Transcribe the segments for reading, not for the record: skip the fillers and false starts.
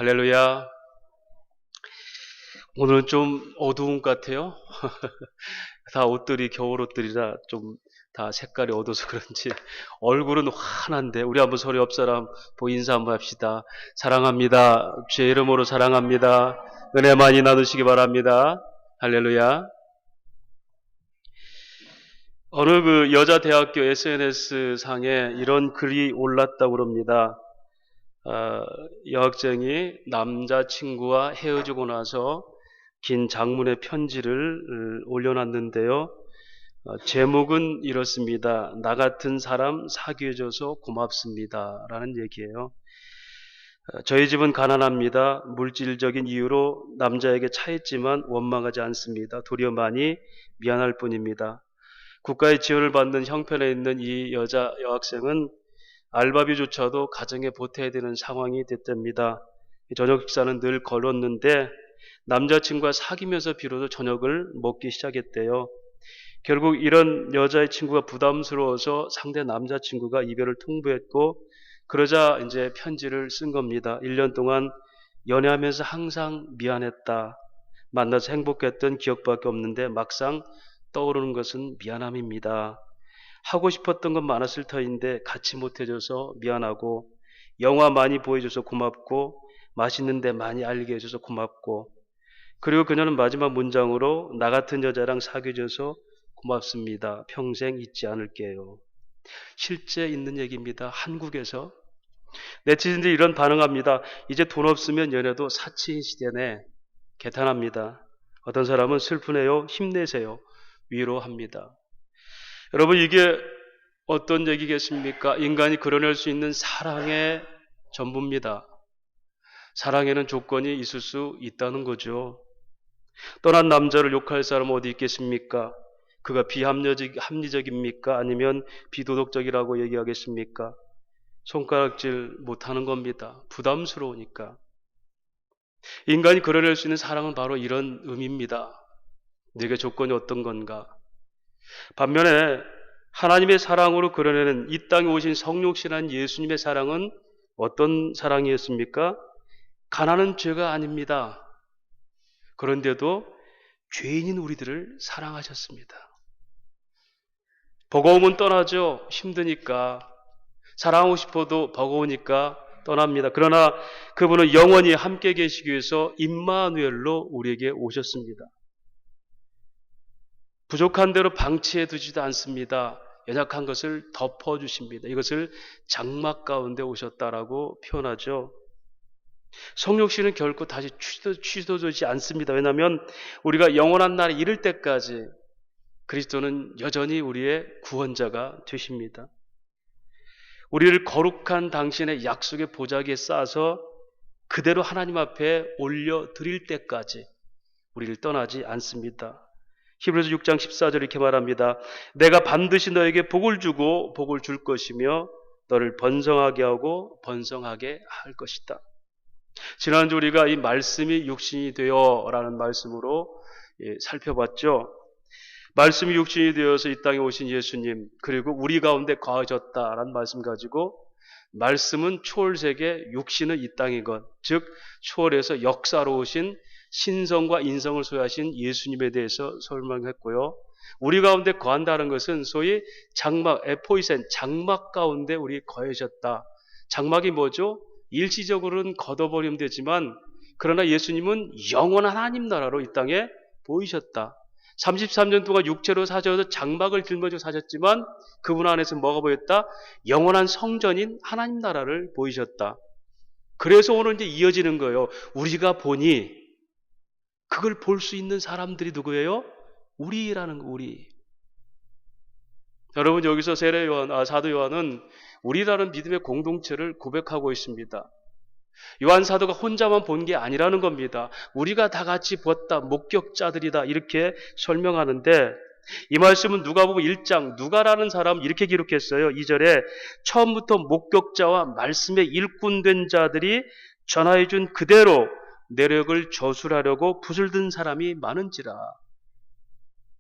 할렐루야. 오늘은 좀 어두운 것 같아요. 다 옷들이 겨울 옷들이라 좀 다 색깔이 어두워서 그런지 얼굴은 환한데 우리 한번 서로 옆 사람 보고 인사 한번 합시다. 사랑합니다. 주의 이름으로 사랑합니다. 은혜 많이 나누시기 바랍니다. 할렐루야. 어느 그 여자 대학교 SNS 상에 이런 글이 올랐다고 그럽니다. 여학생이 남자친구와 헤어지고 나서 긴 장문의 편지를 올려놨는데요. 제목은 이렇습니다. 나 같은 사람 사귀어줘서 고맙습니다. 라는 얘기예요. 저희 집은 가난합니다. 물질적인 이유로 남자에게 차있지만 원망하지 않습니다. 도리어 많이 미안할 뿐입니다. 국가의 지원을 받는 형편에 있는 이 여학생은 알바비조차도 가정에 보태야 되는 상황이 됐답니다. 저녁 식사는 늘 걸었는데 남자친구와 사귀면서 비로소 저녁을 먹기 시작했대요. 결국 이런 여자의 친구가 부담스러워서 상대 남자친구가 이별을 통보했고 그러자 이제 편지를 쓴 겁니다. 1년 동안 연애하면서 항상 미안했다. 만나서 행복했던 기억밖에 없는데 막상 떠오르는 것은 미안함입니다. 하고 싶었던 건 많았을 터인데 같이 못해줘서 미안하고 영화 많이 보여줘서 고맙고 맛있는 데 많이 알게 해줘서 고맙고 그리고 그녀는 마지막 문장으로 나 같은 여자랑 사귀어줘서 고맙습니다. 평생 잊지 않을게요. 실제 있는 얘기입니다. 한국에서 네티즌들이 이런 반응합니다. 이제 돈 없으면 연애도 사치인 시대네. 개탄합니다. 어떤 사람은 슬프네요. 힘내세요. 위로합니다. 여러분 이게 어떤 얘기겠습니까? 인간이 그려낼 수 있는 사랑의 전부입니다. 사랑에는 조건이 있을 수 있다는 거죠. 떠난 남자를 욕할 사람 어디 있겠습니까? 그가 비합리적입니까? 아니면 비도덕적이라고 얘기하겠습니까? 손가락질 못하는 겁니다. 부담스러우니까. 인간이 그려낼 수 있는 사랑은 바로 이런 의미입니다. 네게 조건이 어떤 건가? 반면에 하나님의 사랑으로 그려내는 이 땅에 오신 성육신한 예수님의 사랑은 어떤 사랑이었습니까? 가난은 죄가 아닙니다. 그런데도 죄인인 우리들을 사랑하셨습니다. 버거움은 떠나죠. 힘드니까. 사랑하고 싶어도 버거우니까 떠납니다. 그러나 그분은 영원히 함께 계시기 위해서 임마누엘로 우리에게 오셨습니다. 부족한 대로 방치해 두지도 않습니다. 연약한 것을 덮어주십니다. 이것을 장막 가운데 오셨다라고 표현하죠. 성육신은 결코 다시 취소되지 않습니다. 왜냐하면 우리가 영원한 날에 이를 때까지 그리스도는 여전히 우리의 구원자가 되십니다. 우리를 거룩한 당신의 약속의 보자기에 쌓아서 그대로 하나님 앞에 올려드릴 때까지 우리를 떠나지 않습니다. 히브리서 6장 14절 이렇게 말합니다. 내가 반드시 너에게 복을 주고 복을 줄 것이며 너를 번성하게 하고 번성하게 할 것이다. 지난주 우리가 이 말씀이 육신이 되어 라는 말씀으로 살펴봤죠. 말씀이 육신이 되어서 이 땅에 오신 예수님 그리고 우리 가운데 거하셨다라는 말씀 가지고 말씀은 초월세계 육신은 이 땅인 것 즉 초월해서 역사로 오신 신성과 인성을 소유하신 예수님에 대해서 설명했고요. 우리 가운데 거한다는 것은 소위 장막, 에포이센, 장막 가운데 우리 거하셨다. 장막이 뭐죠? 일시적으로는 걷어버리면 되지만 그러나 예수님은 영원한 하나님 나라로 이 땅에 보이셨다. 33년 동안 육체로 사셔서 장막을 짊어지고 사셨지만 그분 안에서 뭐가 보였다? 영원한 성전인 하나님 나라를 보이셨다. 그래서 오늘 이제 이어지는 거예요. 우리가 보니 그걸 볼 수 있는 사람들이 누구예요? 우리라는 거, 우리. 여러분 여기서 사도 요한은 우리라는 믿음의 공동체를 고백하고 있습니다. 요한 사도가 혼자만 본 게 아니라는 겁니다. 우리가 다 같이 보았다, 목격자들이다 이렇게 설명하는데 이 말씀은 누가복음 1장 누가라는 사람 이렇게 기록했어요. 2절에 처음부터 목격자와 말씀에 일꾼된 자들이 전하여준 그대로 내력을 저술하려고 붓을 든 사람이 많은지라.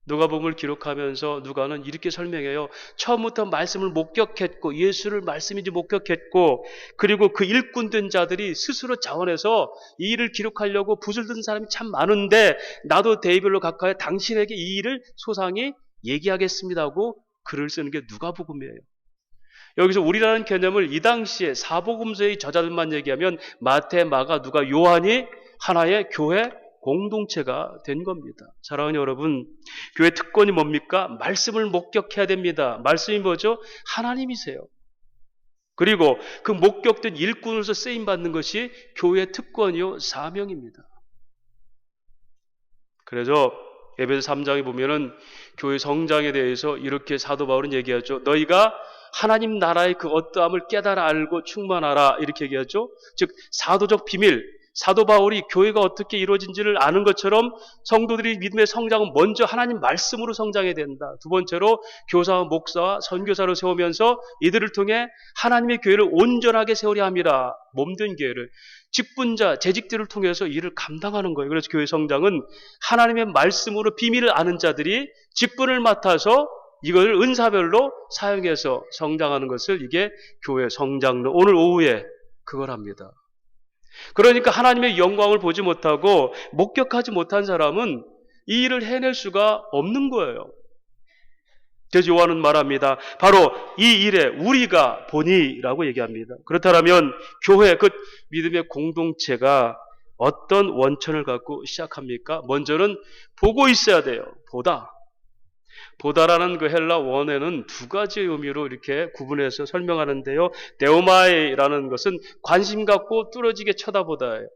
누가복음을 기록하면서 누가는 이렇게 설명해요. 처음부터 말씀을 목격했고 예수를 말씀인지 목격했고 그리고 그 일꾼된 자들이 스스로 자원해서 이 일을 기록하려고 붓을 든 사람이 참 많은데 나도 데이별로 각하여 당신에게 이 일을 소상히 얘기하겠습니다 하고 글을 쓰는 게 누가복음이에요. 여기서 우리라는 개념을 이 당시에 사복음서의 저자들만 얘기하면 마태, 마가, 누가, 요한이 하나의 교회 공동체가 된 겁니다. 사랑하는 여러분, 교회 특권이 뭡니까? 말씀을 목격해야 됩니다. 말씀이 뭐죠? 하나님이세요. 그리고 그 목격된 일꾼으로서 쓰임받는 것이 교회의 특권이요 사명입니다. 그래서 에베소 3장에 보면은 교회 성장에 대해서 이렇게 사도 바울은 얘기하죠. 너희가 하나님 나라의 그 어떠함을 깨달아 알고 충만하라 이렇게 얘기하죠. 즉 사도적 비밀, 사도 바울이 교회가 어떻게 이루어진지를 아는 것처럼 성도들이 믿음의 성장은 먼저 하나님 말씀으로 성장해야 된다. 두 번째로 교사와 목사와 선교사를 세우면서 이들을 통해 하나님의 교회를 온전하게 세우려 함이라. 몸된 교회를. 직분자, 재직들을 통해서 일을 감당하는 거예요. 그래서 교회 성장은 하나님의 말씀으로 비밀을 아는 자들이 직분을 맡아서 이걸 은사별로 사용해서 성장하는 것을 이게 교회 성장론. 오늘 오후에 그걸 합니다. 그러니까 하나님의 영광을 보지 못하고 목격하지 못한 사람은 이 일을 해낼 수가 없는 거예요. 그래서 요한은 말합니다. 바로 이 일에 우리가 보니라고 얘기합니다. 그렇다면 교회, 그 믿음의 공동체가 어떤 원천을 갖고 시작합니까? 먼저는 보고 있어야 돼요. 보다. 보다라는 그 헬라 원어에는 두 가지 의미로 이렇게 구분해서 설명하는데요. 데오마이라는 것은 관심 갖고 뚫어지게 쳐다보다예요.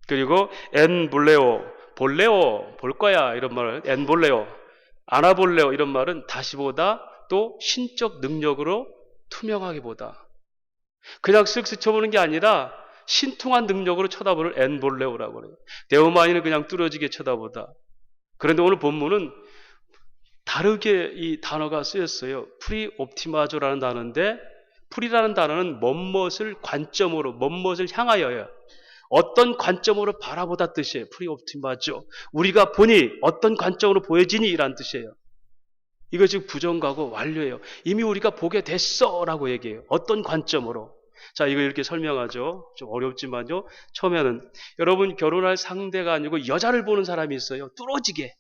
그리고 엔볼레오, 볼레오, 볼 거야 이런 말은 엔볼레오, 안아볼레오 이런 말은 다시 보다, 또 신적 능력으로 투명하게 보다. 그냥 쓱 스쳐보는 게 아니라 신통한 능력으로 쳐다보는 엔볼레오라고 그래요. 데오마이는 그냥 뚫어지게 쳐다보다. 그런데 오늘 본문은 다르게 이 단어가 쓰였어요. 프리옵티마조라는 단어인데, 프리라는 단어는 뭔것을 관점으로, 뭔것을 향하여요. 어떤 관점으로 바라보다 뜻이에요. 프리옵티마조. 우리가 보니 어떤 관점으로 보여지니 이란 뜻이에요. 이거 지금 부정가고 완료예요. 이미 우리가 보게 됐어라고 얘기해요. 어떤 관점으로. 자, 이거 이렇게 설명하죠. 좀 어렵지만요. 처음에는 여러분 결혼할 상대가 아니고 여자를 보는 사람이 있어요. 뚫어지게.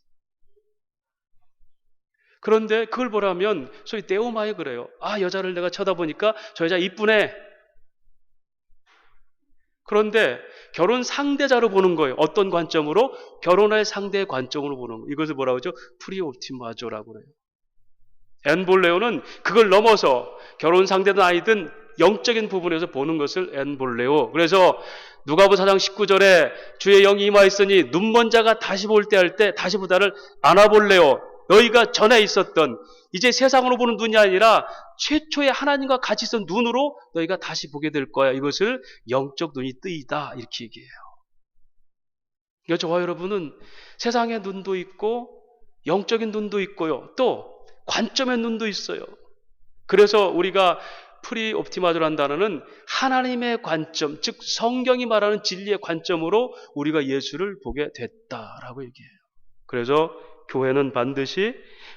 그런데 그걸 보라면 소위 데오마에 그래요. 아, 여자를 내가 쳐다보니까 저 여자 이쁘네. 그런데 결혼 상대자로 보는 거예요. 어떤 관점으로? 결혼할 상대의 관점으로 보는 거예요. 이것을 뭐라고 하죠? 프리옵티마조라고 그래요. 엔볼레오는 그걸 넘어서 결혼 상대든 아니든 영적인 부분에서 보는 것을 엔볼레오. 그래서 누가복음 4장 19절에 주의 영이 임하였으니 눈먼 자가 다시 볼 때 할 때 다시 보다를 아나볼레오. 너희가 전에 있었던 이제 세상으로 보는 눈이 아니라 최초의 하나님과 같이 있던 눈으로 너희가 다시 보게 될 거야. 이것을 영적 눈이 뜨이다 이렇게 얘기해요. 그러니까 저와 여러분은 세상의 눈도 있고 영적인 눈도 있고요. 또 관점의 눈도 있어요. 그래서 우리가 프리옵티마조라는 단어는 하나님의 관점, 즉 성경이 말하는 진리의 관점으로 우리가 예수를 보게 됐다라고 얘기해요. 그래서 교회는 반드시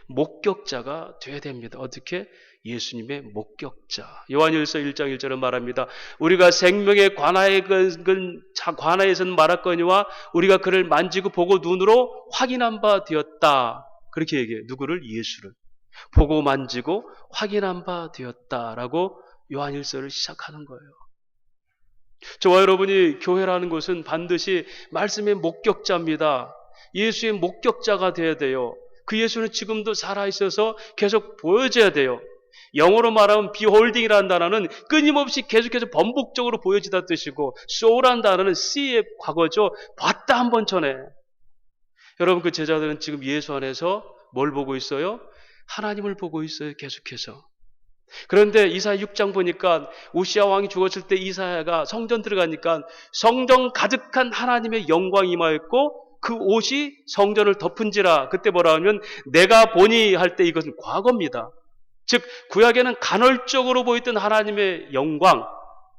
목격자가 돼야 됩니다. 어떻게? 예수님의 목격자. 요한일서 1장 1절은 말합니다. 우리가 생명의 관하에서는 말할거니와 우리가 그를 만지고 보고 눈으로 확인한 바 되었다. 그렇게 얘기해요. 누구를? 예수를. 보고 만지고 확인한 바 되었다라고 요한일서를 시작하는 거예요. 저와 여러분이 교회라는 것은 반드시 말씀의 목격자입니다. 예수의 목격자가 되어야 돼요. 그 예수는 지금도 살아있어서 계속 보여져야 돼요. 영어로 말하면 beholding이라는 단어는 끊임없이 계속해서 반복적으로 보여지다 뜻이고 show라는 단어는 see의 과거죠. 봤다 한 번 전에. 여러분 그 제자들은 지금 예수 안에서 뭘 보고 있어요? 하나님을 보고 있어요. 계속해서. 그런데 이사야 6장 보니까 우시야 왕이 죽었을 때 이사야가 성전 들어가니까 성전 가득한 하나님의 영광이 임하였고 그 옷이 성전을 덮은지라. 그때 뭐라 하면 내가 보니 할 때 이것은 과거입니다. 즉 구약에는 간헐적으로 보였던 하나님의 영광.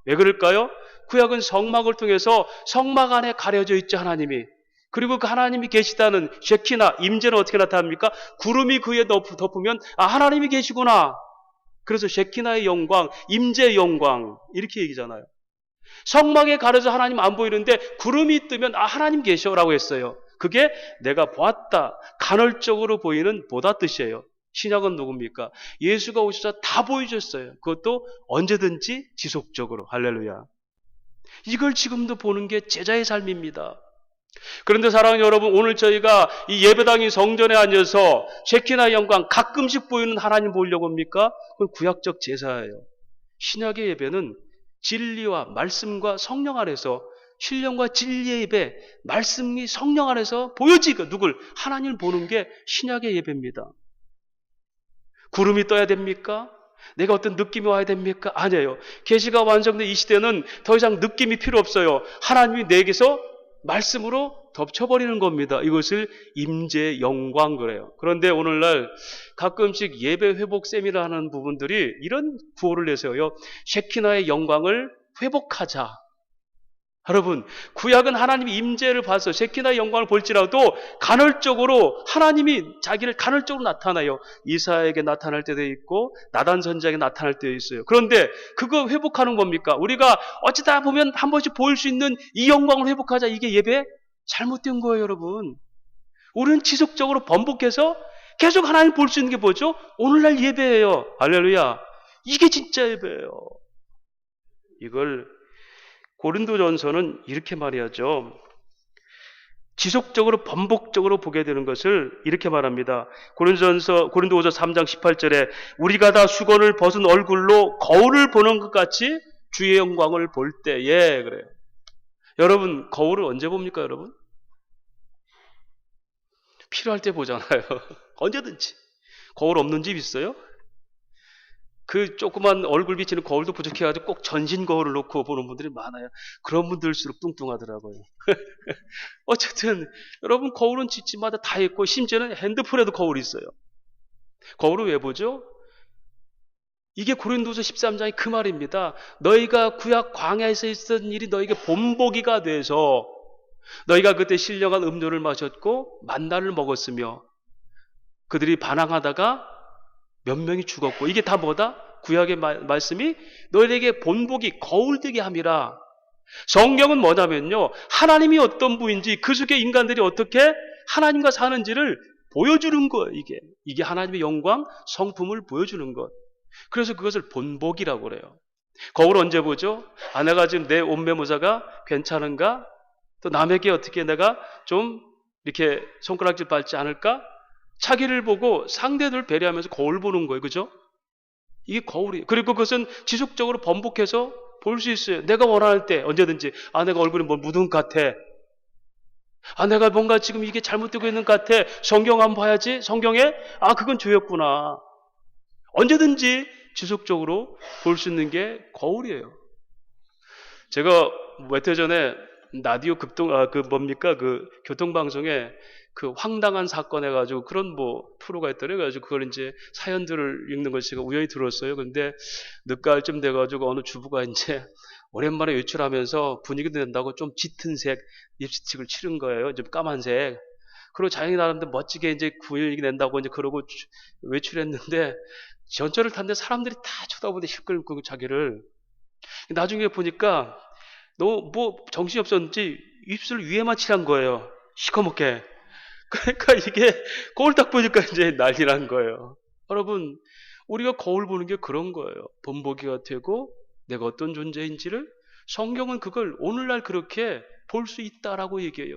왜 그럴까요? 구약은 성막을 통해서 성막 안에 가려져 있죠. 하나님이. 그리고 그 하나님이 계시다는 쉐키나, 임재는 어떻게 나타납니까? 구름이 그에 덮으면 하나님이 계시구나. 그래서 쉐키나의 영광, 임재의 영광 이렇게 얘기잖아요. 성막에 가려져 하나님 안 보이는데 구름이 뜨면 하나님 계셔라고 했어요. 그게 내가 보았다, 간헐적으로 보이는 보다 뜻이에요. 신약은 누굽니까? 예수가 오셔서 다 보여줬어요. 그것도 언제든지 지속적으로. 할렐루야. 이걸 지금도 보는 게 제자의 삶입니다. 그런데 사랑하는 여러분, 오늘 저희가 이 예배당이 성전에 앉아서 쉐키나의 영광 가끔씩 보이는 하나님 보려고 합니까? 그건 구약적 제사예요. 신약의 예배는 진리와 말씀과 성령 안에서, 신령과 진리의 예배, 말씀이 성령 안에서 보여지고 누굴? 하나님을 보는 게 신약의 예배입니다. 구름이 떠야 됩니까? 내가 어떤 느낌이 와야 됩니까? 아니에요. 계시가 완성된 이 시대는 더 이상 느낌이 필요 없어요. 하나님이 내게서 말씀으로 덮쳐버리는 겁니다. 이것을 임재의 영광 그래요. 그런데 오늘날 가끔씩 예배 회복 세미나 하는 부분들이 이런 구호를 내세워요. 쉐키나의 영광을 회복하자. 여러분, 구약은 하나님이 임재를 봐서 쉐키나의 영광을 볼지라도 간헐적으로 하나님이 자기를 간헐적으로 나타나요. 이사야에게 나타날 때도 있고 나단 선지자에게 나타날 때도 있어요. 그런데 그거 회복하는 겁니까? 우리가 어찌다 보면 한 번씩 보일 수 있는 이 영광을 회복하자. 이게 예배? 잘못된 거예요, 여러분. 우리는 지속적으로 번복해서 계속 하나님 볼 수 있는 게 뭐죠? 오늘날 예배예요. 할렐루야. 이게 진짜 예배예요. 이걸 고린도전서는 이렇게 말해야죠. 지속적으로 번복적으로 보게 되는 것을 이렇게 말합니다. 고린도전서 고린도후서 3장 18절에 우리가 다 수건을 벗은 얼굴로 거울을 보는 것 같이 주의 영광을 볼 때에 그래요. 여러분, 거울을 언제 봅니까, 여러분? 필요할 때 보잖아요. 언제든지. 거울 없는 집 있어요? 그 조그만 얼굴 비치는 거울도 부족해가지고 꼭 전신 거울을 놓고 보는 분들이 많아요. 그런 분들일수록 뚱뚱하더라고요. 어쨌든 여러분, 거울은 집집마다 다 있고 심지어는 핸드폰에도 거울이 있어요. 거울을 왜 보죠? 이게 고린도서 13장의 그 말입니다. 너희가 구약 광야에서 있었던 일이 너희에게 본보기가 돼서 너희가 그때 신령한 음료를 마셨고 만나를 먹었으며 그들이 반항하다가 몇 명이 죽었고 이게 다 뭐다? 구약의 말씀이 너희에게 본보기 거울되게 함이라. 성경은 뭐냐면요, 하나님이 어떤 분인지 그 속에 인간들이 어떻게 하나님과 사는지를 보여주는 거예요. 이게 하나님의 영광 성품을 보여주는 것. 그래서 그것을 본보기라고 그래요. 거울 언제 보죠? 내가 지금 내 옷매무새가 괜찮은가? 또 남에게 어떻게 내가 좀 이렇게 손가락질 밟지 않을까? 자기를 보고 상대를 배려하면서 거울 보는 거예요. 그죠? 이게 거울이에요. 그리고 그것은 지속적으로 번복해서 볼 수 있어요. 내가 원할 때 언제든지 내가 얼굴에 뭐 묻은 것 같아. 내가 뭔가 지금 이게 잘못되고 있는 것 같아. 성경 한번 봐야지. 성경에 그건 죄였구나. 언제든지 지속적으로 볼 수 있는 게 거울이에요. 제가 몇 해 전에 라디오 그 교통방송에 그 황당한 사건 해가지고 그런 뭐 프로가 있더래요. 그래가지고 그걸 이제 사연들을 읽는 걸 제가 우연히 들었어요. 근데 늦가을 쯤 돼가지고 어느 주부가 이제 오랜만에 외출하면서 분위기도 낸다고 좀 짙은 색 립스틱을 칠한 거예요. 좀 까만색. 그리고 자기 나름대로 멋지게 이제 분위기 낸다고 이제 그러고 외출했는데 전철을 탔는데 사람들이 다 쳐다보는데 시끌고 자기를. 나중에 보니까 너무 정신이 없었는지 입술 위에만 칠한 거예요. 시커멓게. 그러니까 이게 거울 딱 보니까 이제 난리 난 거예요. 여러분, 우리가 거울 보는 게 그런 거예요. 본보기가 되고 내가 어떤 존재인지를 성경은 그걸 오늘날 그렇게 볼 수 있다라고 얘기해요.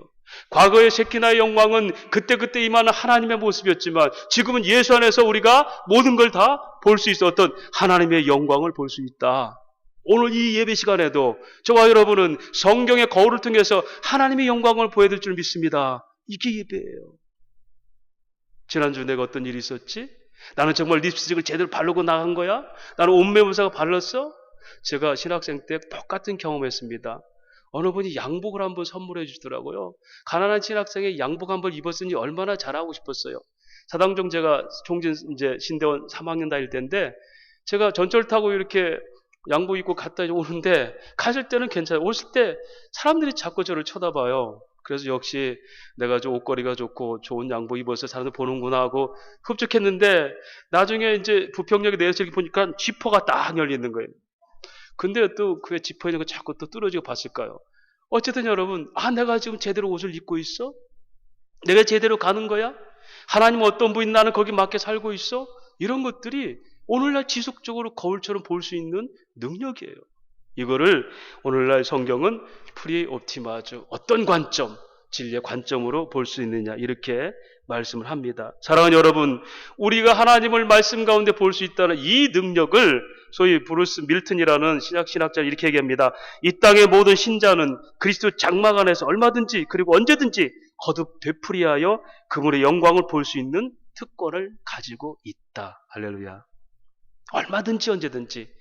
과거의 쉐키나의 영광은 그때그때 임하는 하나님의 모습이었지만 지금은 예수 안에서 우리가 모든 걸 다 볼 수 있어. 어떤 하나님의 영광을 볼 수 있다. 오늘 이 예배 시간에도 저와 여러분은 성경의 거울을 통해서 하나님의 영광을 보여드릴 줄 믿습니다. 이게 예배예요. 지난주 내가 어떤 일이 있었지? 나는 정말 립스틱을 제대로 바르고 나간 거야? 나는 옷매무새가 발랐어? 제가 신학생 때 똑같은 경험했습니다. 어느 분이 양복을 한번 선물해 주더라고요. 가난한 신학생이 양복 한번 입었으니 얼마나 잘하고 싶었어요. 사당종 제가 총진 이제 신대원 3학년 다닐 때인데 제가 전철 타고 이렇게 양복 입고 갔다 오는데 갔을 때는 괜찮아요. 오실 때 사람들이 자꾸 저를 쳐다봐요. 그래서 역시 내가 좀 옷걸이가 좋고 좋은 양복 입어서 사람들 보는구나 하고 흡족했는데 나중에 이제 부평역에 내려서 이렇게 보니까 지퍼가 딱 열리는 거예요. 근데 또 그 지퍼 있는 거 자꾸 또 뚫어지고 봤을까요? 어쨌든 여러분, 내가 지금 제대로 옷을 입고 있어? 내가 제대로 가는 거야? 하나님 어떤 분이 나는 거기 맞게 살고 있어? 이런 것들이 오늘날 지속적으로 거울처럼 볼 수 있는 능력이에요. 이거를 오늘날 성경은 프리 옵티마주, 어떤 관점, 진리의 관점으로 볼 수 있느냐 이렇게 말씀을 합니다. 사랑하는 여러분, 우리가 하나님을 말씀 가운데 볼 수 있다는 이 능력을 소위 브루스 밀튼이라는 신학자는 이렇게 얘기합니다. 이 땅의 모든 신자는 그리스도 장막 안에서 얼마든지 그리고 언제든지 거듭 되풀이하여 그분의 영광을 볼 수 있는 특권을 가지고 있다. 할렐루야. 얼마든지 언제든지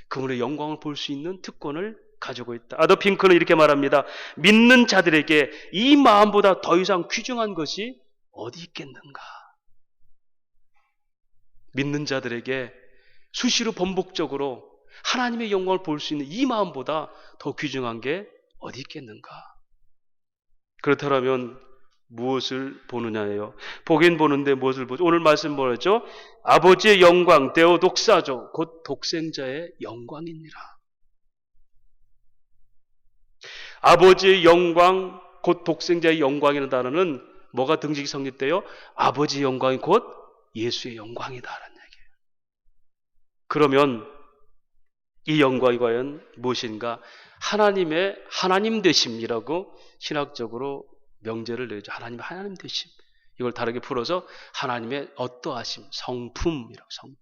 그분의 영광을 볼 수 있는 특권을 가지고 있다. 아더 핑크는 이렇게 말합니다. 믿는 자들에게 이 마음보다 더 이상 귀중한 것이 어디 있겠는가? 믿는 자들에게 수시로 반복적으로 하나님의 영광을 볼 수 있는 이 마음보다 더 귀중한 게 어디 있겠는가? 그렇다면 무엇을 보느냐예요. 보긴 보는데 무엇을 보죠? 오늘 말씀 뭐였죠? 아버지의 영광, 데오독사죠. 곧 독생자의 영광이니라. 아버지의 영광, 곧 독생자의 영광이라는 단어는 뭐가 등식이 성립돼요? 아버지의 영광이 곧 예수의 영광이다라는 얘기예요. 그러면 이 영광이 과연 무엇인가? 하나님의 하나님 되심이라고 신학적으로 명제를 내죠. 하나님의 하나님 되심. 이걸 다르게 풀어서 하나님의 어떠하심, 성품이라고, 성품.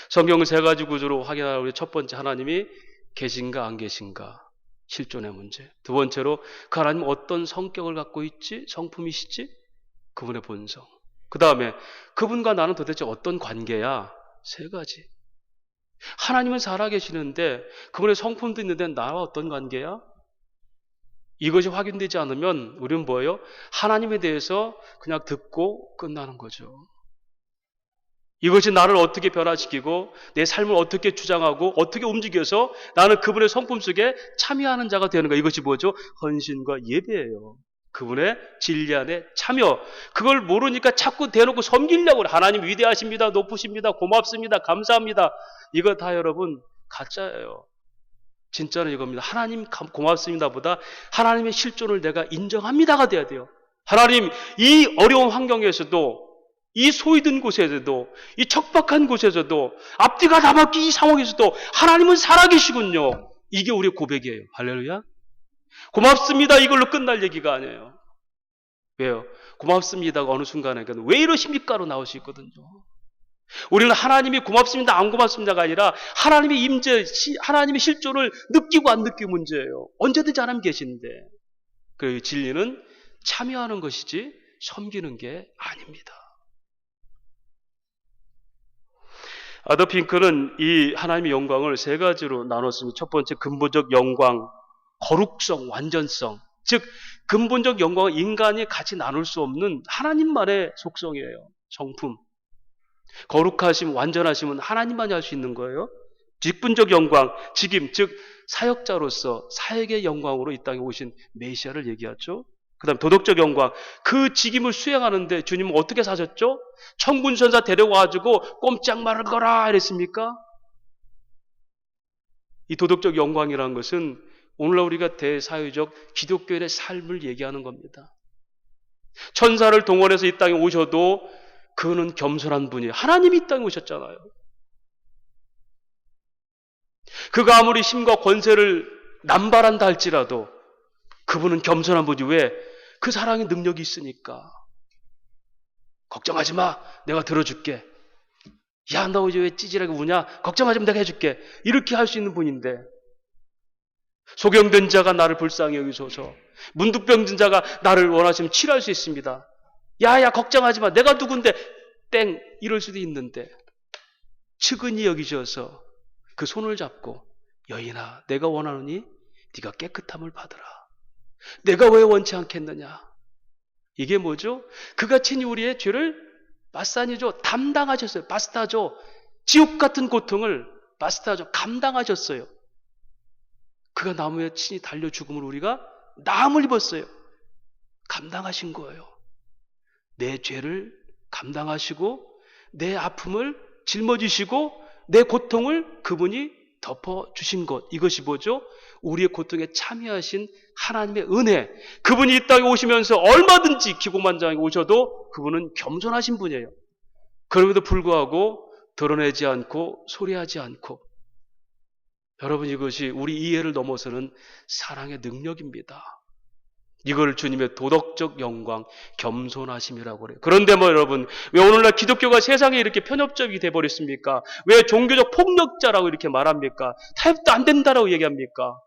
성경은 세 가지 구조로 확인하라고 첫 번째, 하나님이 계신가 안 계신가, 실존의 문제. 두 번째로 그 하나님 어떤 성격을 갖고 있지, 성품이시지, 그분의 본성. 그 다음에 그분과 나는 도대체 어떤 관계야, 세 가지. 하나님은 살아계시는데 그분의 성품도 있는데 나와 어떤 관계야? 이것이 확인되지 않으면 우리는 뭐예요? 하나님에 대해서 그냥 듣고 끝나는 거죠. 이것이 나를 어떻게 변화시키고 내 삶을 어떻게 주장하고 어떻게 움직여서 나는 그분의 성품 속에 참여하는 자가 되는 거. 이것이 뭐죠? 헌신과 예배예요. 그분의 진리 안에 참여. 그걸 모르니까 자꾸 대놓고 섬기려고 그래. 하나님 위대하십니다. 높으십니다. 고맙습니다. 감사합니다. 이거 다 여러분 가짜예요. 진짜는 이겁니다. 하나님 고맙습니다 보다 하나님의 실존을 내가 인정합니다가 돼야 돼요. 하나님 이 어려운 환경에서도, 이 소외된 곳에서도, 이 척박한 곳에서도, 앞뒤가 다 막힌 이 상황에서도 하나님은 살아계시군요. 이게 우리의 고백이에요. 할렐루야. 고맙습니다 이걸로 끝날 얘기가 아니에요. 왜요? 고맙습니다가 어느 순간에 왜 이러십니까로 나올 수 있거든요. 우리는 하나님이 고맙습니다 안 고맙습니다가 아니라 하나님의 임재, 하나님의 실존을 느끼고 안 느끼고 문제예요. 언제든지 하나님 계신데, 그 진리는 참여하는 것이지 섬기는 게 아닙니다. 아더 핑크는 이 하나님의 영광을 세 가지로 나눴습니다. 첫 번째, 근본적 영광, 거룩성, 완전성. 즉 근본적 영광은 인간이 같이 나눌 수 없는 하나님만의 속성이에요. 성품. 거룩하심, 완전하심은 하나님만이 할 수 있는 거예요. 직분적 영광, 직임, 즉 사역자로서 사역의 영광으로 이 땅에 오신 메시아를 얘기하죠. 그 다음 도덕적 영광, 그 직임을 수행하는데 주님은 어떻게 사셨죠? 천군천사 데려와가지고 꼼짝 말을 거라 이랬습니까? 이 도덕적 영광이라는 것은 오늘날 우리가 대사회적 기독교인의 삶을 얘기하는 겁니다. 천사를 동원해서 이 땅에 오셔도 그는 겸손한 분이에요. 하나님이 이 땅에 오셨잖아요. 그가 아무리 힘과 권세를 남발한다 할지라도 그분은 겸손한 분이 왜? 그 사랑의 능력이 있으니까. 걱정하지 마. 내가 들어줄게. 야, 너 이제 왜 찌질하게 우냐? 걱정하지 마. 내가 해줄게. 이렇게 할 수 있는 분인데, 소경된 자가 나를 불쌍히 여기소서. 문득병든 자가 나를 원하시면 치료할 수 있습니다. 야야 걱정하지 마. 내가 누군데 땡 이럴 수도 있는데 측은히 여기셔서 그 손을 잡고 여인아 내가 원하노니 네가 깨끗함을 받으라. 내가 왜 원치 않겠느냐. 이게 뭐죠? 그가 친히 우리의 죄를 마사니죠. 담당하셨어요. 바스타죠. 지옥 같은 고통을 바스타죠. 감당하셨어요. 그가 나무에 친히 달려 죽음을 우리가 나음을 입었어요. 감당하신 거예요. 내 죄를 감당하시고 내 아픔을 짊어지시고 내 고통을 그분이 덮어주신 것. 이것이 뭐죠? 우리의 고통에 참여하신 하나님의 은혜. 그분이 이 땅에 오시면서 얼마든지 기고만장하게 오셔도 그분은 겸손하신 분이에요. 그럼에도 불구하고 드러내지 않고 소리하지 않고, 여러분, 이것이 우리 이해를 넘어서는 사랑의 능력입니다. 이걸 주님의 도덕적 영광, 겸손하심이라고 그래요. 그런데 여러분, 왜 오늘날 기독교가 세상에 이렇게 편협적이 돼버렸습니까? 왜 종교적 폭력자라고 이렇게 말합니까? 타협도 안 된다라고 얘기합니까?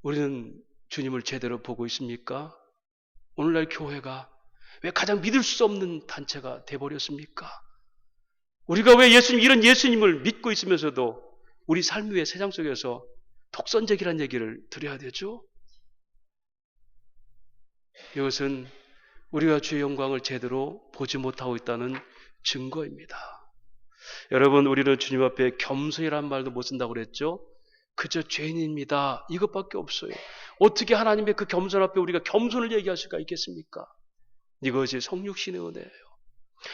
우리는 주님을 제대로 보고 있습니까? 오늘날 교회가 왜 가장 믿을 수 없는 단체가 돼버렸습니까? 우리가 왜 이런 예수님을 믿고 있으면서도 우리 삶 위에 세상 속에서 독선적이라는 얘기를 드려야 되죠? 이것은 우리가 주의 영광을 제대로 보지 못하고 있다는 증거입니다. 여러분, 우리는 주님 앞에 겸손이라는 말도 못 쓴다고 그랬죠? 그저 죄인입니다. 이것밖에 없어요. 어떻게 하나님의 그 겸손 앞에 우리가 겸손을 얘기할 수가 있겠습니까? 이것이 성육신의 은혜예요.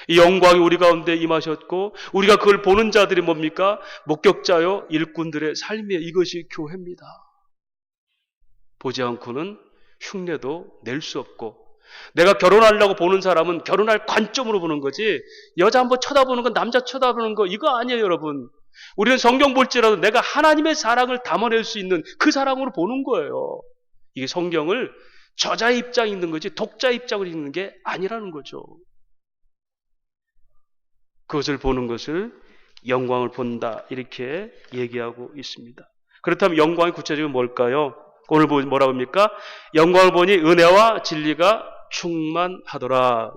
이 영광이 우리 가운데 임하셨고 우리가 그걸 보는 자들이 뭡니까? 목격자요, 일꾼들의 삶이에요. 이것이 교회입니다. 보지 않고는 흉내도 낼 수 없고, 내가 결혼하려고 보는 사람은 결혼할 관점으로 보는 거지, 여자 한번 쳐다보는 건 남자 쳐다보는 거 이거 아니에요. 여러분, 우리는 성경 볼지라도 내가 하나님의 사랑을 담아낼 수 있는 그 사랑으로 보는 거예요. 이게 성경을 저자의 입장이 있는 거지 독자의 입장으로 읽는 게 아니라는 거죠. 그것을 보는 것을 영광을 본다, 이렇게 얘기하고 있습니다. 그렇다면 영광이 구체적으로 뭘까요? 오늘 뭐라고 합니까? 영광을 보니 은혜와 진리가 충만하더라.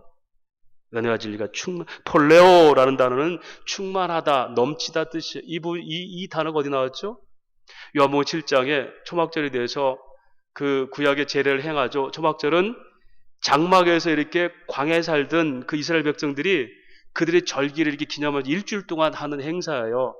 은혜와 진리가 폴레오라는 단어는 충만하다, 넘치다 뜻이에요. 이 단어가 어디 나왔죠? 요한복음 7장에 초막절에 대해서 그 구약의 제례를 행하죠. 초막절은 장막에서 이렇게 광야에 살던 그 이스라엘 백성들이 그들의 절기를 이렇게 기념하면서 일주일 동안 하는 행사예요.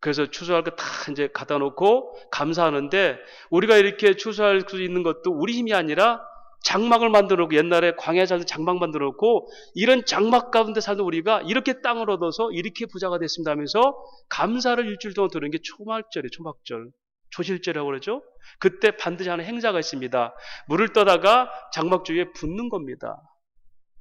그래서 추수할 거 다 이제 갖다 놓고 감사하는데, 우리가 이렇게 추수할 수 있는 것도 우리 힘이 아니라 장막을 만들어 놓고, 옛날에 광야에 살던 장막 만들어 놓고, 이런 장막 가운데 사는 우리가 이렇게 땅을 얻어서 이렇게 부자가 됐습니다 하면서 감사를 일주일 동안 드리는 게 초막절이에요. 초막절. 초실절이라고 그러죠. 그때 반드시 하는 행사가 있습니다. 물을 떠다가 장막 주위에 붓는 겁니다.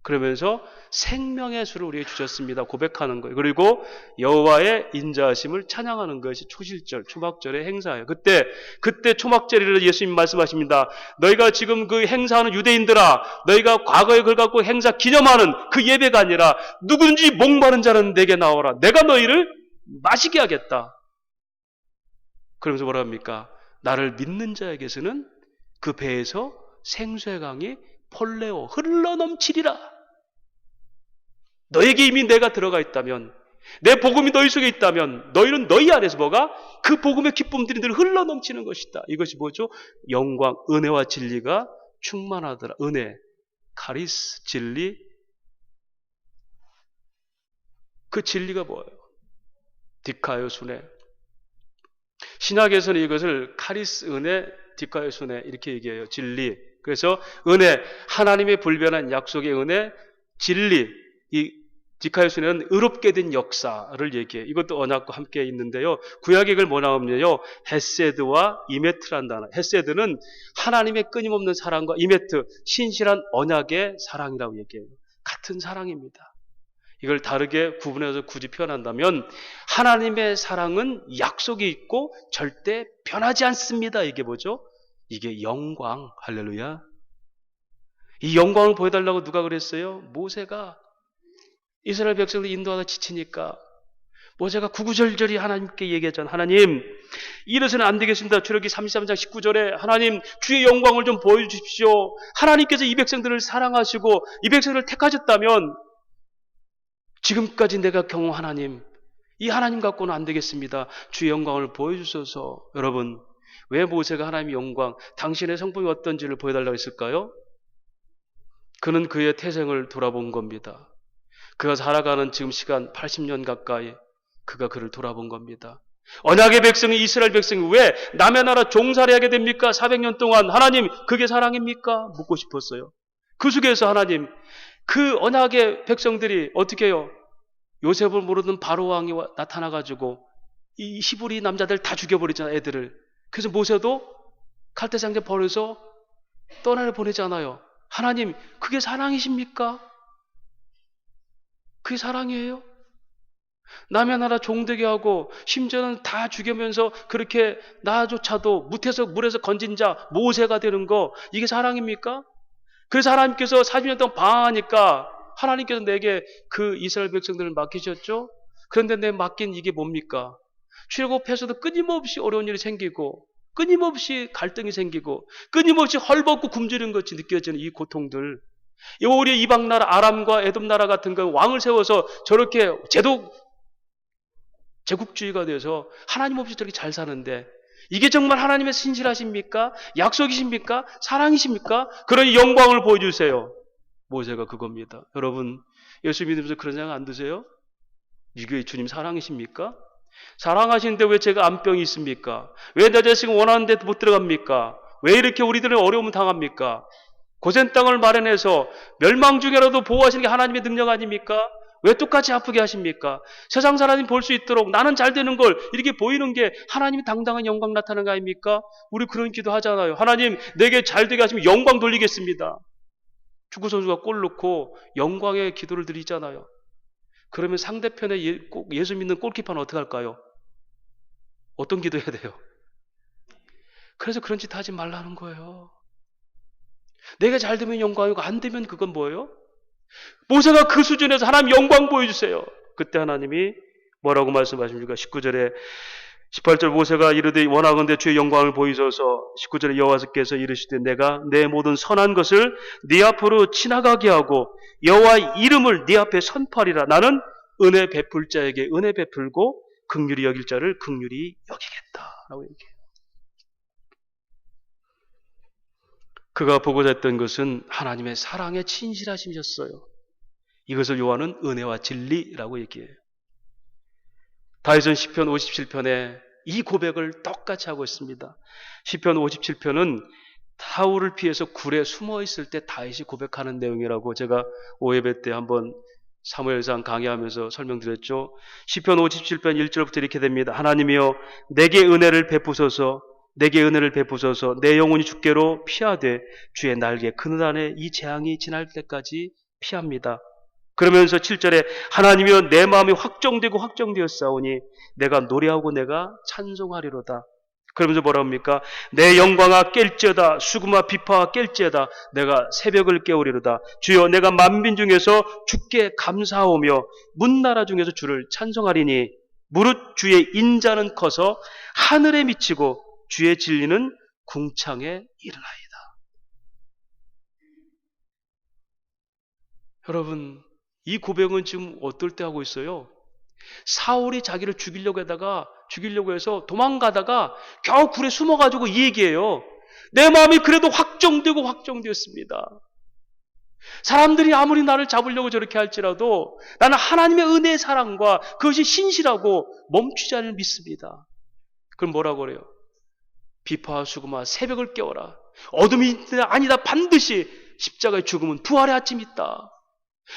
그러면서 생명의 수를 우리에게 주셨습니다, 고백하는 거예요. 그리고 여호와의 인자하심을 찬양하는 것이 초실절, 초막절의 행사예요. 그때 초막절이라 예수님 말씀하십니다. 너희가 지금 그 행사하는 유대인들아, 너희가 과거에 그걸 갖고 행사 기념하는 그 예배가 아니라 누구든지 목마른 자는 내게 나오라. 내가 너희를 마시게 하겠다. 그러면서 뭐라 합니까? 나를 믿는 자에게서는 그 배에서 생수의 강이 폴레오, 흘러넘치리라. 너에게 이미 내가 들어가 있다면, 내 복음이 너희 속에 있다면, 너희는 너희 안에서 뭐가? 그 복음의 기쁨들이 늘 흘러넘치는 것이다. 이것이 뭐죠? 영광, 은혜와 진리가 충만하더라. 은혜, 카리스, 진리. 그 진리가 뭐예요? 디카요순에. 신약에서는 이것을 카리스, 은혜, 디카요순에 이렇게 얘기해요. 진리. 그래서 은혜, 하나님의 불변한 약속의 은혜, 진리, 이 디카요스는 의롭게 된 역사를 얘기해요. 이것도 언약과 함께 있는데요. 구약에 이걸 뭐라고 하면요, 헤세드와 이메트란 단어. 헤세드는 하나님의 끊임없는 사랑과, 이메트, 신실한 언약의 사랑이라고 얘기해요. 같은 사랑입니다. 이걸 다르게 구분해서 굳이 표현한다면, 하나님의 사랑은 약속이 있고 절대 변하지 않습니다. 이게 뭐죠? 이게 영광. 할렐루야. 이 영광을 보여달라고 누가 그랬어요? 모세가 이스라엘 백성을 인도하다 지치니까 모세가 구구절절히 하나님께 얘기했잖아요. 하나님, 이래서는 안 되겠습니다. 출애굽기 33장 19절에 하나님, 주의 영광을 좀 보여주십시오. 하나님께서 이 백성들을 사랑하시고 이 백성들을 택하셨다면 지금까지 내가 경험한 하나님, 이 하나님 갖고는 안 되겠습니다. 주의 영광을 보여주셔서. 여러분, 왜 모세가 하나님의 영광, 당신의 성품이 어떤지를 보여달라고 했을까요? 그는 그의 태생을 돌아본 겁니다. 그가 살아가는 지금 시간 80년 가까이 그가 그를 돌아본 겁니다. 언약의 백성이, 이스라엘 백성이 왜 남의 나라 종살이 하게 됩니까? 400년 동안. 하나님, 그게 사랑입니까? 묻고 싶었어요. 그 속에서 하나님, 그 언약의 백성들이 어떻게 해요? 요셉을 모르는 바로 왕이 나타나가지고 이 히브리 남자들 다 죽여버리잖아, 애들을. 그래서 모세도 칼대상자 보내서 떠나려 보내잖아요. 하나님, 그게 사랑이십니까? 그게 사랑이에요? 남의 나라 종되게 하고 심지어는 다 죽이면서 그렇게 나조차도 물에서 건진 자 모세가 되는 거, 이게 사랑입니까? 그래서 하나님께서 40년 동안 방황하니까 하나님께서 내게 그 이스라엘 백성들을 맡기셨죠? 그런데 내 맡긴 이게 뭡니까? 출애굽해서도 끊임없이 어려운 일이 생기고 끊임없이 갈등이 생기고 끊임없이 헐벗고 굶주린 것이 느껴지는 이 고통들, 우리 이방 나라 아람과 에돔 나라 같은 그 왕을 세워서 저렇게 제국주의가 돼서 하나님 없이 저렇게 잘 사는데, 이게 정말 하나님의 신실하십니까? 약속이십니까? 사랑이십니까? 그런 영광을 보여주세요. 모세가 그겁니다. 여러분, 예수 믿으면서 그런 생각 안 드세요? 이게 주님 사랑이십니까? 사랑하시는데 왜 제가 암병이 있습니까? 왜 내 자식은 원하는 데 못 들어갑니까? 왜 이렇게 우리들은 어려움을 당합니까? 고센 땅을 마련해서 멸망 중에라도 보호하시는 게 하나님의 능력 아닙니까? 왜 똑같이 아프게 하십니까? 세상 사람이 볼 수 있도록 나는 잘 되는 걸 이렇게 보이는 게 하나님이 당당한 영광 나타나는 거 아닙니까? 우리 그런 기도 하잖아요. 하나님, 내게 잘 되게 하시면 영광 돌리겠습니다. 축구 선수가 골 넣고 영광의 기도를 드리잖아요. 그러면 상대편의 예수 믿는 골키퍼는 어떻게 할까요? 어떤 기도 해야 돼요? 그래서 그런 짓 하지 말라는 거예요. 내가 잘 되면 영광이고 안 되면 그건 뭐예요? 모세가 그 수준에서 하나님 영광 보여주세요. 그때 하나님이 뭐라고 말씀하십니까? 19절에 18절 모세가 이르되 원하건대 주의 영광을 보이소서. 19절에 여호와께서 이르시되 내가 내 모든 선한 것을 네 앞으로 지나가게 하고 여호와의 이름을 네 앞에 선포하리라. 나는 은혜 베풀 자에게 은혜 베풀고 긍휼히 여길 자를 긍휼히 여기겠다 라고 얘기해요. 그가 보고자 했던 것은 하나님의 사랑의 진실하심이었어요. 이것을 요한은 은혜와 진리라고 얘기해요. 다윗은 시편 57편에 이 고백을 똑같이 하고 있습니다. 시편 57편은 사울을 피해서 굴에 숨어 있을 때 다윗이 고백하는 내용이라고 제가 오예배 때 한번 사무엘상 강의하면서 설명드렸죠. 시편 57편 1절부터 이렇게 됩니다. 하나님이여 내게 은혜를 베푸소서. 내게 은혜를 베푸소서. 내 영혼이 주께로 피하되 주의 날개 그늘 안에 이 재앙이 지날 때까지 피합니다. 그러면서 7절에 하나님이여 내 마음이 확정되고 확정되었사오니 내가 노래하고 내가 찬송하리로다. 그러면서 뭐라 합니까? 내 영광아 깰지어다. 수금아 비파와 깰지어다. 내가 새벽을 깨우리로다. 주여 내가 만민 중에서 주께 감사하오며 문나라 중에서 주를 찬송하리니 무릇 주의 인자는 커서 하늘에 미치고 주의 진리는 궁창에 이르나이다. 여러분, 이 고백은 지금 어떨 때 하고 있어요? 사울이 자기를 죽이려고 해서 도망가다가 겨우 굴에 숨어가지고 이 얘기해요. 내 마음이 그래도 확정되고 확정되었습니다. 사람들이 아무리 나를 잡으려고 저렇게 할지라도 나는 하나님의 은혜의 사랑과 그것이 신실하고 멈추지 않을 믿습니다. 그럼 뭐라고 그래요? 비파와 수금아 새벽을 깨워라. 어둠이 아니다. 반드시 십자가의 죽음은 부활의 아침이 있다.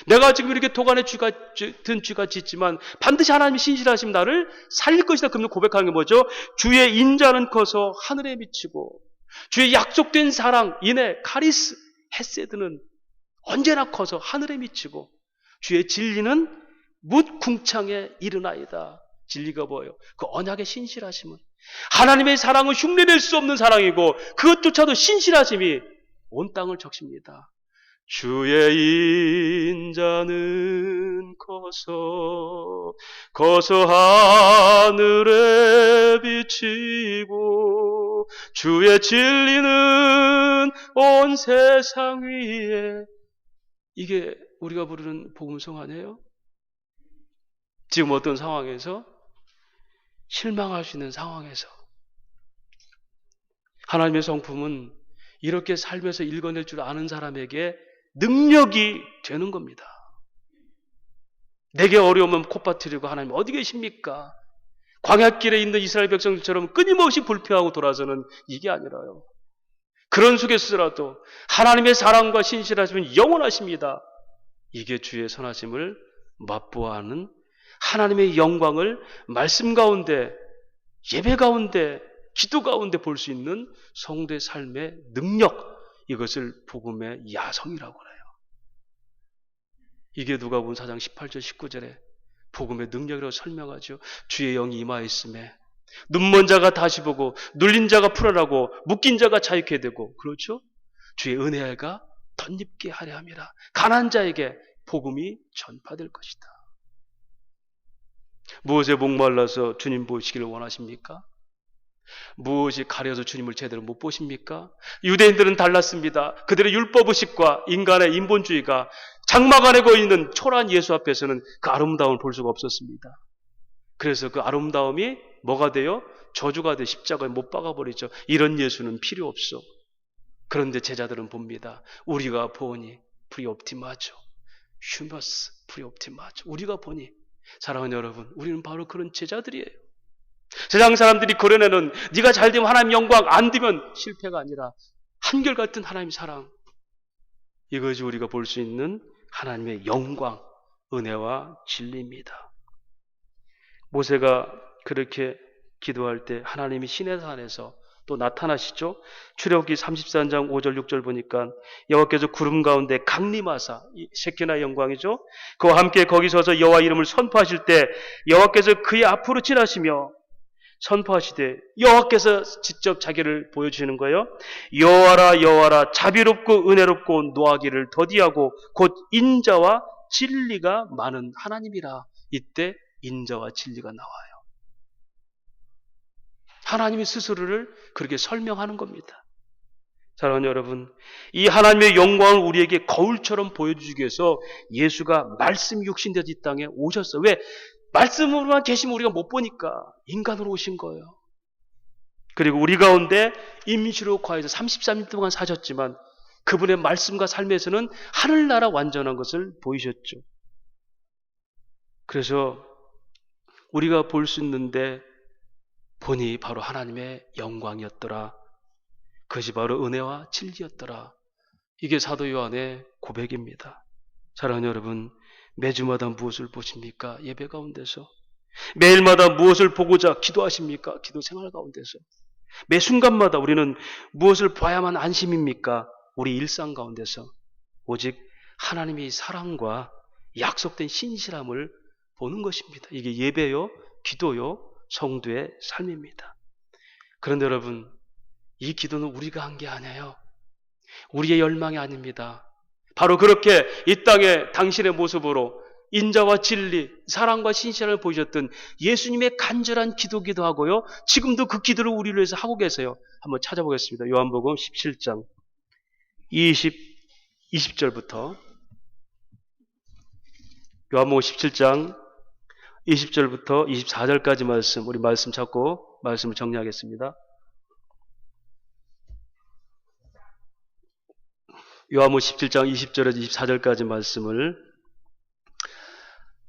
내가 지금 이렇게 도간에 든 쥐가 짖지만 반드시 하나님이 신실하신 나를 살릴 것이다. 그러면 고백하는 게 뭐죠? 주의 인자는 커서 하늘에 미치고 주의 약속된 사랑, 인애, 카리스, 헤세드는 언제나 커서 하늘에 미치고 주의 진리는 뭇 궁창에 이르나이다. 진리가 뭐예요? 그 언약의 신실하심은 하나님의 사랑은 흉내낼 수 없는 사랑이고 그것조차도 신실하심이 온 땅을 적십니다. 주의 인자는 커서 하늘에 비치고 주의 진리는 온 세상 위에. 이게 우리가 부르는 복음성 아니에요? 지금 어떤 상황에서 실망할 수 있는 상황에서 하나님의 성품은 이렇게 살면서 읽어낼 줄 아는 사람에게 능력이 되는 겁니다. 내게 어려우면 콧바트리고 하나님 어디 계십니까? 광야길에 있는 이스라엘 백성들처럼 끊임없이 불평하고 돌아서는 이게 아니라요. 그런 속에서라도 하나님의 사랑과 신실하심은 영원하십니다. 이게 주의 선하심을 맛보아하는 하나님의 영광을 말씀 가운데, 예배 가운데, 기도 가운데 볼 수 있는 성도의 삶의 능력, 이것을 복음의 야성이라고 해요. 이게 누가복음 4장 18절 19절에 복음의 능력이라고 설명하죠. 주의 영이 임하였음에 눈먼 자가 다시 보고 눌린 자가 풀어나고 묶인 자가 자유케 되고, 그렇죠? 주의 은혜가 덧입게 하려 함이라. 가난한 자에게 복음이 전파될 것이다. 무엇에 목말라서 주님 보시기를 원하십니까? 무엇이 가려서 주님을 제대로 못 보십니까? 유대인들은 달랐습니다. 그들의 율법의식과 인간의 인본주의가 장막 안에 거있는 초라한 예수 앞에서는 그 아름다움을 볼 수가 없었습니다. 그래서 그 아름다움이 뭐가 돼요? 저주가 돼 십자가에 못 박아버리죠. 이런 예수는 필요 없어. 그런데 제자들은 봅니다. 우리가 보니 프리옵티마죠. 휴머스 프리옵티마죠. 우리가 보니. 사랑하는 여러분, 우리는 바로 그런 제자들이에요. 세상 사람들이 그려내는 네가 잘되면 하나님 영광, 안 되면 실패가 아니라 한결같은 하나님 사랑, 이것이 우리가 볼 수 있는 하나님의 영광, 은혜와 진리입니다. 모세가 그렇게 기도할 때 하나님이 시내산에서 또 나타나시죠. 출애굽기 33장 5절 6절 보니까 여호와께서 구름 가운데 강림하사, 셰키나의 영광이죠. 그와 함께 거기 서서 여호와 이름을 선포하실 때 여호와께서 그의 앞으로 지나시며 선포하시되, 여호와께서 직접 자기를 보여주시는 거예요. 여호와라 여호와라 자비롭고 은혜롭고 노하기를 더디하고 곧 인자와 진리가 많은 하나님이라. 이때 인자와 진리가 나와요. 하나님이 스스로를 그렇게 설명하는 겁니다. 사랑하는 여러분, 이 하나님의 영광을 우리에게 거울처럼 보여주기 위해서 예수가 말씀 육신되어 이 땅에 오셨어요. 왜? 말씀으로만 계시면 우리가 못 보니까 인간으로 오신 거예요. 그리고 우리 가운데 임시로 과에서 33년 동안 사셨지만 그분의 말씀과 삶에서는 하늘나라 완전한 것을 보이셨죠. 그래서 우리가 볼 수 있는데 보니 바로 하나님의 영광이었더라. 그것이 바로 은혜와 진리였더라. 이게 사도 요한의 고백입니다. 사랑하는 여러분, 매주마다 무엇을 보십니까? 예배 가운데서. 매일마다 무엇을 보고자 기도하십니까? 기도 생활 가운데서. 매 순간마다 우리는 무엇을 봐야만 안심입니까? 우리 일상 가운데서. 오직 하나님의 사랑과 약속된 신실함을 보는 것입니다. 이게 예배요, 기도요, 성도의 삶입니다. 그런데 여러분, 이 기도는 우리가 한 게 아니에요. 우리의 열망이 아닙니다. 바로 그렇게 이 땅에 당신의 모습으로 인자와 진리, 사랑과 신실함을 보이셨던 예수님의 간절한 기도기도 하고요. 지금도 그 기도를 우리를 위해서 하고 계세요. 한번 찾아보겠습니다. 요한복음 17장 20절부터 요한복음 17장 20절부터 24절까지 말씀, 우리 말씀 찾고 말씀을 정리하겠습니다. 요한복음 17장 20절에서 24절까지 말씀을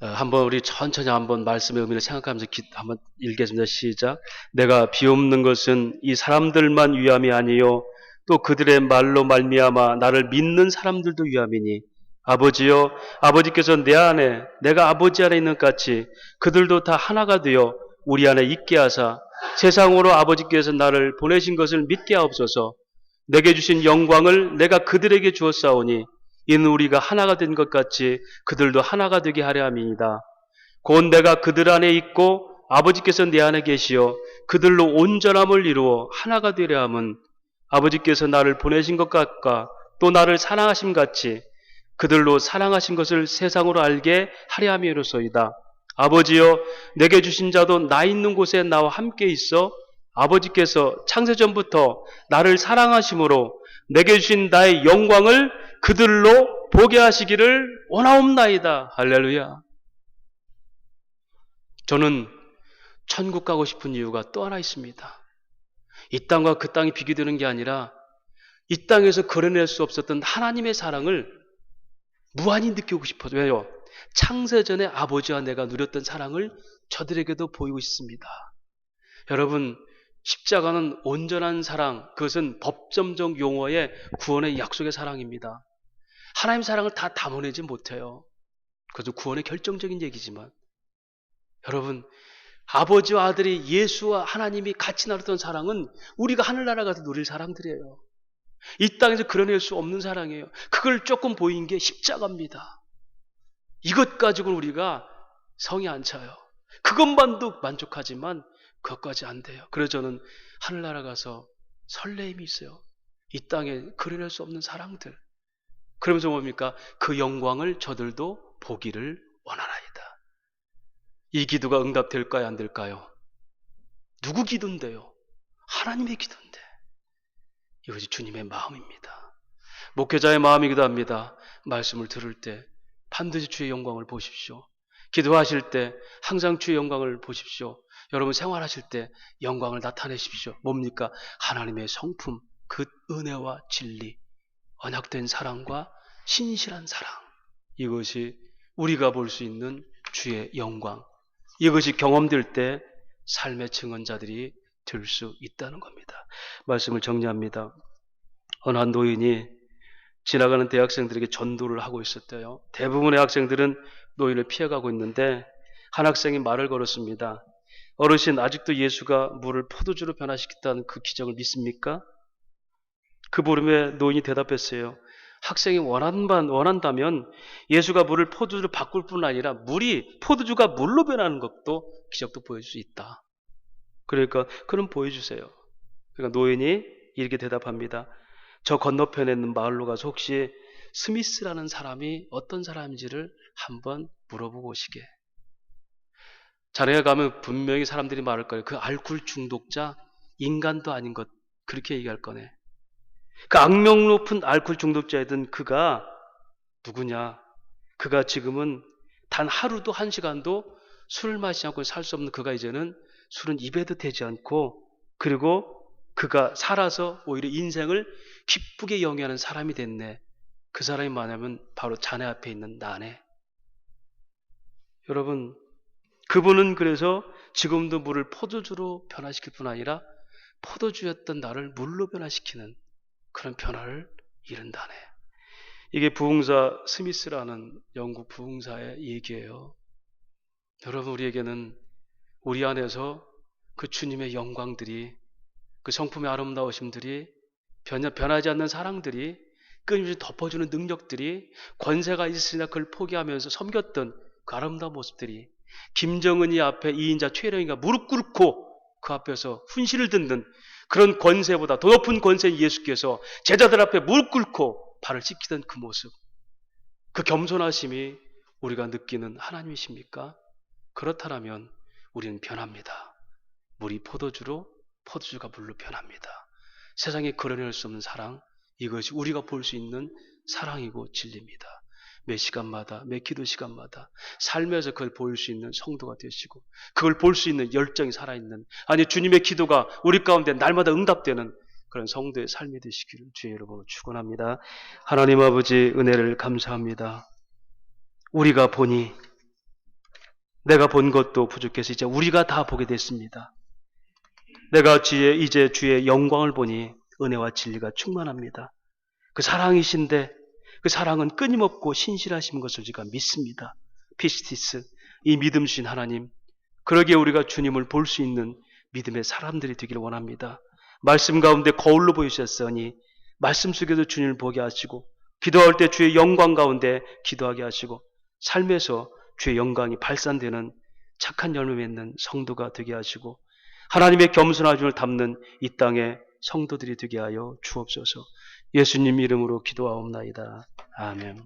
한번 우리 천천히 한번 말씀의 의미를 생각하면서 한번 읽겠습니다. 시작. 내가 비옵는 것은 이 사람들만 위함이 아니요 또 그들의 말로 말미암아 나를 믿는 사람들도 위함이니, 아버지여, 아버지께서 내 안에 내가 아버지 안에 있는 것 같이 그들도 다 하나가 되어 우리 안에 있게 하사 세상으로 아버지께서 나를 보내신 것을 믿게 하옵소서. 내게 주신 영광을 내가 그들에게 주었사오니 이는 우리가 하나가 된 것 같이 그들도 하나가 되게 하려 함이니이다. 곧 내가 그들 안에 있고 아버지께서 내 안에 계시어 그들로 온전함을 이루어 하나가 되려 함은 아버지께서 나를 보내신 것 같과 또 나를 사랑하심 같이 그들로 사랑하신 것을 세상으로 알게 하려 함이로소이다. 아버지여, 내게 주신 자도 나 있는 곳에 나와 함께 있어 아버지께서 창세전부터 나를 사랑하심으로 내게 주신 나의 영광을 그들로 보게 하시기를 원하옵나이다. 할렐루야. 저는 천국 가고 싶은 이유가 또 하나 있습니다. 이 땅과 그 땅이 비교되는 게 아니라 이 땅에서 걸어낼 수 없었던 하나님의 사랑을 무한히 느끼고 싶어요. 왜요? 창세전에 아버지와 내가 누렸던 사랑을 저들에게도 보이고 있습니다. 여러분, 십자가는 온전한 사랑, 그것은 법정적 용어의 구원의 약속의 사랑입니다. 하나님 사랑을 다 담아내지 못해요. 그것도 구원의 결정적인 얘기지만 여러분, 아버지와 아들이 예수와 하나님이 같이 나눴던 사랑은 우리가 하늘나라 가서 누릴 사람들이에요. 이 땅에서 그려낼 수 없는 사랑이에요. 그걸 조금 보인 게 십자가입니다. 이것 가지고는 우리가 성이 안 차요. 그것만도 만족하지만 그것까지 안 돼요. 그래서 저는 하늘나라 가서 설레임이 있어요. 이 땅에 그려낼 수 없는 사랑들. 그러면서 뭡니까? 그 영광을 저들도 보기를 원하나이다. 이 기도가 응답될까요? 안 될까요? 누구 기도인데요? 하나님의 기도인데. 이것이 주님의 마음입니다. 목회자의 마음이기도 합니다. 말씀을 들을 때 반드시 주의 영광을 보십시오. 기도하실 때 항상 주의 영광을 보십시오. 여러분 생활하실 때 영광을 나타내십시오. 뭡니까? 하나님의 성품, 그 은혜와 진리, 언약된 사랑과 신실한 사랑. 이것이 우리가 볼 수 있는 주의 영광. 이것이 경험될 때 삶의 증언자들이 될 수 있다는 겁니다. 말씀을 정리합니다. 어느 한 노인이 지나가는 대학생들에게 전도를 하고 있었대요. 대부분의 학생들은 노인을 피해가고 있는데 한 학생이 말을 걸었습니다. 어르신, 아직도 예수가 물을 포도주로 변화시켰다는 그 기적을 믿습니까? 그 물음에 노인이 대답했어요. 학생이 원한다면 예수가 물을 포도주로 바꿀 뿐 아니라 물이 포도주가 물로 변하는 것도 기적도 보여줄 수 있다. 그러니까 그럼 보여주세요. 그러니까 노인이 이렇게 대답합니다. 저 건너편에 있는 마을로 가서 혹시 스미스라는 사람이 어떤 사람인지를 한번 물어보고 오시게. 자네가 가면 분명히 사람들이 말할 거예요. 그 알코올 중독자 인간도 아닌 것, 그렇게 얘기할 거네. 그 악명 높은 알코올 중독자이던 그가 누구냐? 그가 지금은 단 하루도 한 시간도 술을 마시지 않고 살 수 없는 그가 이제는 술은 입에도 대지 않고, 그리고 그가 살아서 오히려 인생을 기쁘게 영위하는 사람이 됐네. 그 사람이 뭐냐면 바로 자네 앞에 있는 나네. 여러분, 그분은 그래서 지금도 물을 포도주로 변화시킬 뿐 아니라 포도주였던 나를 물로 변화시키는 그런 변화를 이룬다네. 이게 부흥사 스미스라는 영국 부흥사의 얘기예요. 여러분, 우리에게는 우리 안에서 그 주님의 영광들이, 그 성품의 아름다우심들이, 변하지 않는 사랑들이, 끊임없이 덮어주는 능력들이, 권세가 있으나 그걸 포기하면서 섬겼던 그 아름다운 모습들이, 김정은이 앞에 2인자 최령이가 무릎 꿇고 그 앞에서 훈시를 듣는 그런 권세보다 더 높은 권세인 예수께서 제자들 앞에 무릎 꿇고 발을 씻기던 그 모습, 그 겸손하심이 우리가 느끼는 하나님이십니까? 그렇다면 우리는 변합니다. 물이 포도주로, 포도주가 물로 변합니다. 세상에 그려낼 수 없는 사랑, 이것이 우리가 볼 수 있는 사랑이고 진리입니다. 매 시간마다, 매 기도 시간마다 삶에서 그걸 보일 수 있는 성도가 되시고, 그걸 볼 수 있는 열정이 살아있는, 아니 주님의 기도가 우리 가운데 날마다 응답되는 그런 성도의 삶이 되시기를 주의 이름으로 축원합니다. 하나님 아버지, 은혜를 감사합니다. 우리가 보니 내가 본 것도 부족해서 이제 우리가 다 보게 됐습니다. 내가 이제 주의 영광을 보니 은혜와 진리가 충만합니다. 그 사랑이신데 그 사랑은 끊임없고 신실하신 것을 제가 믿습니다. 피스티스, 이 믿음 주신 하나님, 그러기에 우리가 주님을 볼 수 있는 믿음의 사람들이 되기를 원합니다. 말씀 가운데 거울로 보이셨으니 말씀 속에서 주님을 보게 하시고, 기도할 때 주의 영광 가운데 기도하게 하시고, 삶에서 주의 영광이 발산되는 착한 열매 맺는 성도가 되게 하시고, 하나님의 겸손하심을 담는 이 땅의 성도들이 되게 하여 주옵소서. 예수님 이름으로 기도하옵나이다. 아멘.